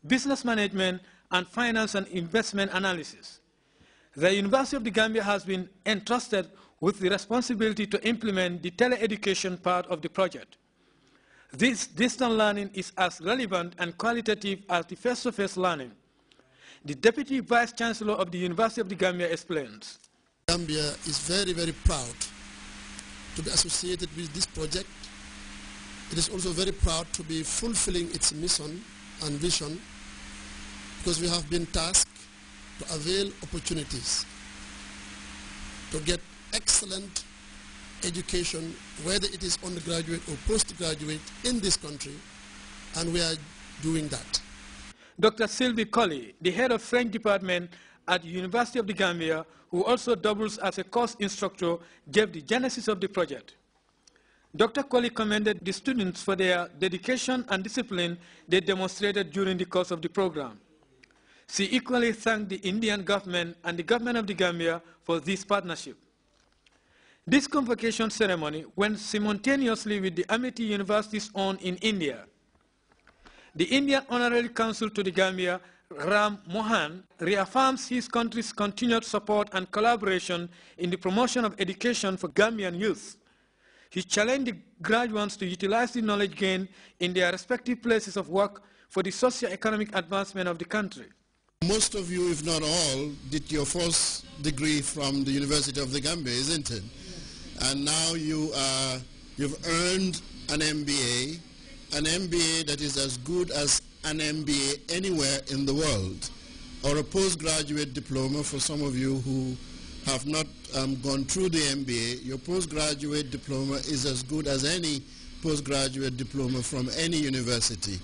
business management, and finance and investment analysis. The University of the Gambia has been entrusted with the responsibility to implement the tele-education part of the project. This distance learning is as relevant and qualitative as the face-to-face learning. The Deputy Vice Chancellor of the University of the Gambia explains. Gambia is very, very proud to be associated with this project. It is also very proud to be fulfilling its mission and vision, because we have been tasked to avail opportunities to get excellent education, whether it is undergraduate or postgraduate, in this country, and we are doing that. Dr. Sylvie Colley, the head of French department at the University of the Gambia, who also doubles as a course instructor, gave the genesis of the project. Dr. Colley commended the students for their dedication and discipline they demonstrated during the course of the program. She equally thanked the Indian government and the government of the Gambia for this partnership. This convocation ceremony went simultaneously with the Amity University's own in India. The Indian Honorary Consul to the Gambia, Ram Mohan, reaffirms his country's continued support and collaboration in the promotion of education for Gambian youth. He challenged the graduates to utilize the knowledge gained in their respective places of work for the socio-economic advancement of the country. Most of you, if not all, did your first degree from the University of the Gambia, isn't it? And now you've earned an MBA that is as good as an MBA anywhere in the world, or a postgraduate diploma for some of you who have not gone through the MBA. Your postgraduate diploma is as good as any postgraduate diploma from any university.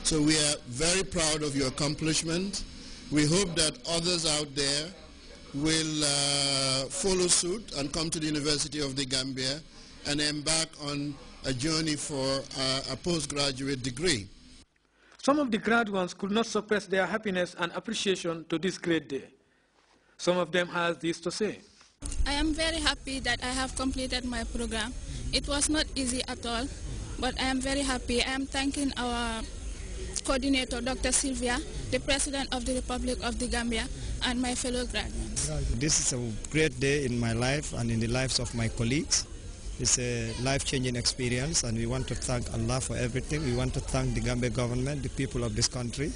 So we are very proud of your accomplishment. We hope that others out there will follow suit and come to the University of the Gambia and embark on a journey for a postgraduate degree. Some of the graduates could not suppress their happiness and appreciation to this great day. Some of them had this to say. I am very happy that I have completed my program. It was not easy at all, but I am very happy. I am thanking our coordinator, Dr. Sylvia, the President of the Republic of the Gambia, and my fellow graduates. This is a great day in my life and in the lives of my colleagues. It's a life-changing experience, and we want to thank Allah for everything. We want to thank the Gambia government, the people of this country,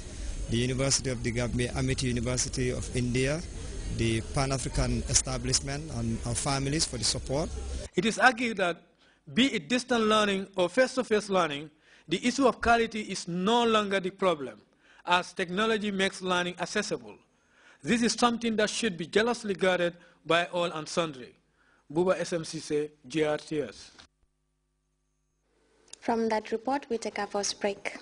the University of the Gambia, Amity University of India, the Pan-African establishment, and our families for the support. It is argued that, be it distant learning or face-to-face learning, the issue of quality is no longer the problem, as technology makes learning accessible. This is something that should be jealously guarded by all and sundry. Buba SMCC, Grts. From that report, we take our first break.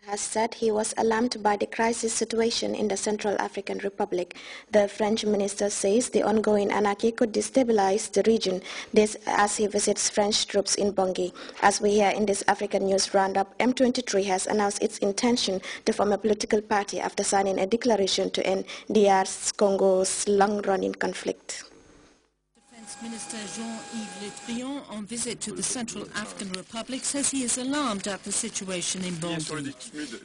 Has said he was alarmed by the crisis situation in the Central African Republic. The French minister says the ongoing anarchy could destabilize the region, this as he visits French troops in Bangui. As we hear in this African News Roundup, M23 has announced its intention to form a political party after signing a declaration to end DR Congo's long-running conflict. Minister Jean-Yves Le Drian, on visit to the Central African Republic, says he is alarmed at the situation in Bangui.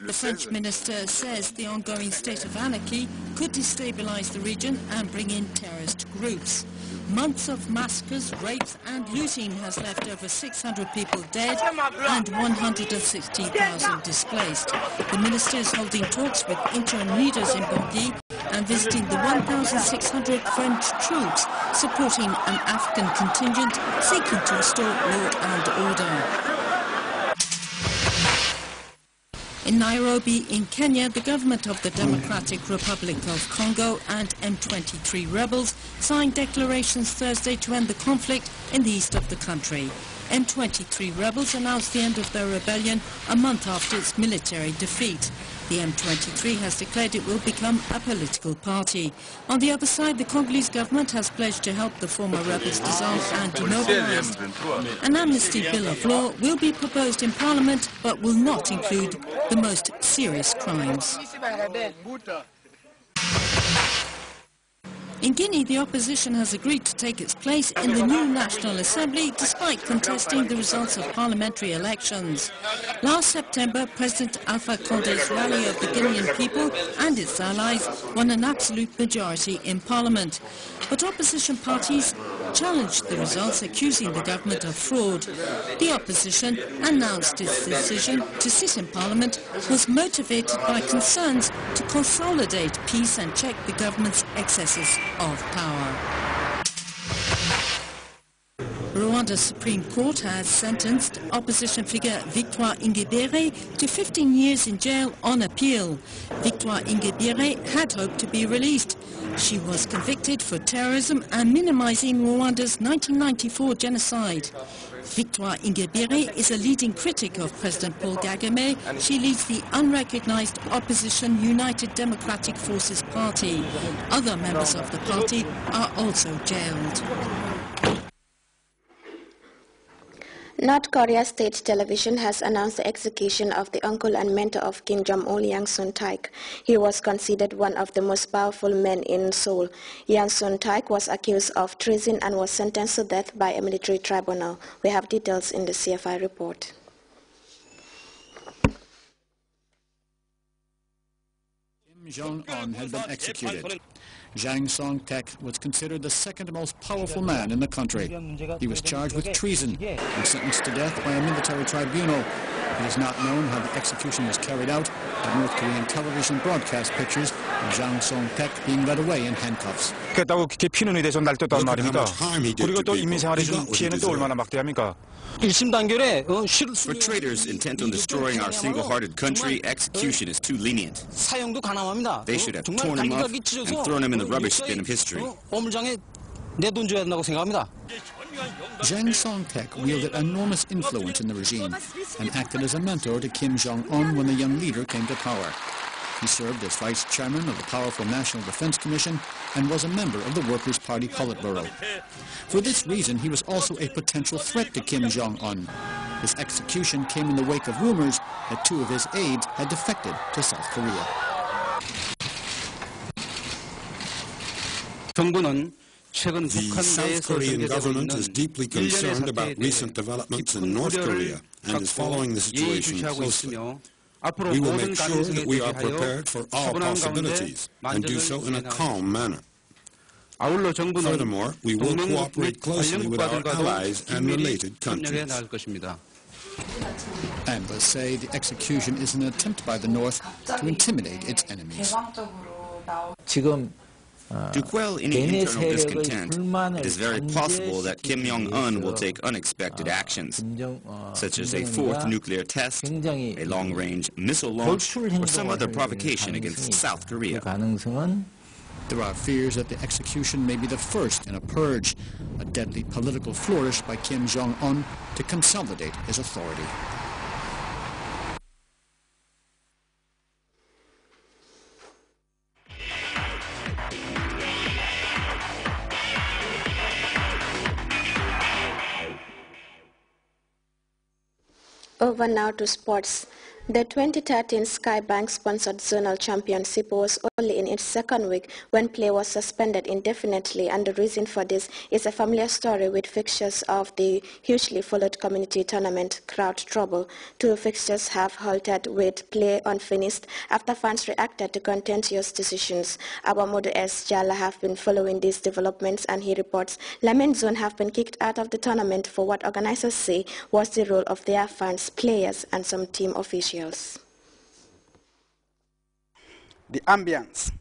The French minister says the ongoing state of anarchy could destabilize the region and bring in terrorist groups. Months of massacres, rapes and looting has left over 600 people dead and 160,000 displaced. The minister is holding talks with interim leaders in Bangui and visiting the 1,600 French troops supporting an African contingent seeking to restore law and order. In Nairobi, in Kenya, the government of the Democratic Republic of Congo and M23 rebels signed declarations Thursday to end the conflict in the east of the country. M23 rebels announced the end of their rebellion a month after its military defeat. The M23 has declared it will become a political party. On the other side, the Congolese government has pledged to help the former rebels disarm and demobilize. An amnesty bill of law will be proposed in Parliament, but will not include the most serious crimes. In Guinea, the opposition has agreed to take its place in the new National Assembly despite contesting the results of parliamentary elections. Last September, President Alpha Condé's rally of the Guinean people and its allies won an absolute majority in Parliament. But opposition parties challenged the results, accusing the government of fraud. The opposition announced its decision to sit in Parliament was motivated by concerns to consolidate peace and check the government's excesses of power. Rwanda's Supreme Court has sentenced opposition figure Victoire Ingabire to 15 years in jail on appeal. Victoire Ingabire had hoped to be released. She was convicted for terrorism and minimizing Rwanda's 1994 genocide. Victoire Ingabire is a leading critic of President Paul Kagame. She leads the unrecognized opposition United Democratic Forces Party. Other members of the party are also jailed. North Korea State Television has announced the execution of the uncle and mentor of Kim Jong-un, Yang Sun-taek. He was considered one of the most powerful men in Seoul. Yang Sun-taek was accused of treason and was sentenced to death by a military tribunal. We have details in the CFI report. Kim Jong-un had been executed. Yang Sun-taek was considered the second most powerful man in the country. He was charged with treason and sentenced to death by a military tribunal. It is not known how the execution was carried out, but North Korean television broadcast pictures of Yang Sun-taek being led away in handcuffs. 그랬다고 피는 의대에서 날뛰었단 말입니다. 그리고 또 인민생활에 준 피해는 또 얼마나 막대합니까? For traitors intent on destroying our single-hearted country, execution is too lenient. They should have torn him off and thrown him in the rubbish bin of history. Yang Sun-taek wielded enormous influence in the regime and acted as a mentor to Kim Jong-un when the young leader came to power. He served as vice chairman of the powerful National Defense Commission and was a member of the Workers' Party Politburo. For this reason, he was also a potential threat to Kim Jong-un. His execution came in the wake of rumors that two of his aides had defected to South Korea. The South Korean government is deeply concerned about recent developments in North Korea and is following the situation closely. We will make sure that we are prepared for all possibilities and do so in a calm manner. Furthermore, we will cooperate closely with our allies and related countries. Analysts say the execution is an attempt by the North to intimidate its enemies. To quell any internal discontent, it is very possible that Kim Jong-un will take unexpected actions, such as a fourth nuclear test, a long-range missile launch, or some other provocation against South Korea. There are fears that the execution may be the first in a purge, a deadly political flourish by Kim Jong-un to consolidate his authority. Over now to sports. The 2013 Skybank-sponsored zonal championship was only in its second week when play was suspended indefinitely, and the reason for this is a familiar story with fixtures of the hugely followed community tournament Crowd Trouble. Two fixtures have halted with play unfinished after fans reacted to contentious decisions. Our Modu S. Jala have been following these developments, and he reports Lamin Zone have been kicked out of the tournament for what organizers say was the role of their fans, players and some team officials. The ambience,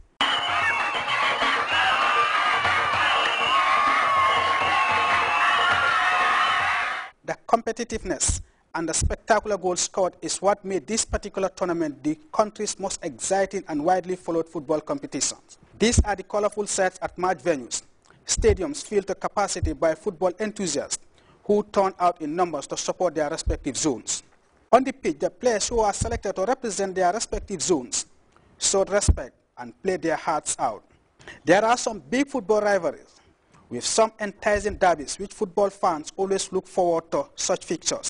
the competitiveness and the spectacular goals scored is what made this particular tournament the country's most exciting and widely followed football competition. These are the colorful sets at match venues, stadiums filled to capacity by football enthusiasts who turned out in numbers to support their respective zones. On the pitch, the players who are selected to represent their respective zones showed respect and played their hearts out. There are some big football rivalries, with some enticing derbies which football fans always look forward to such fixtures.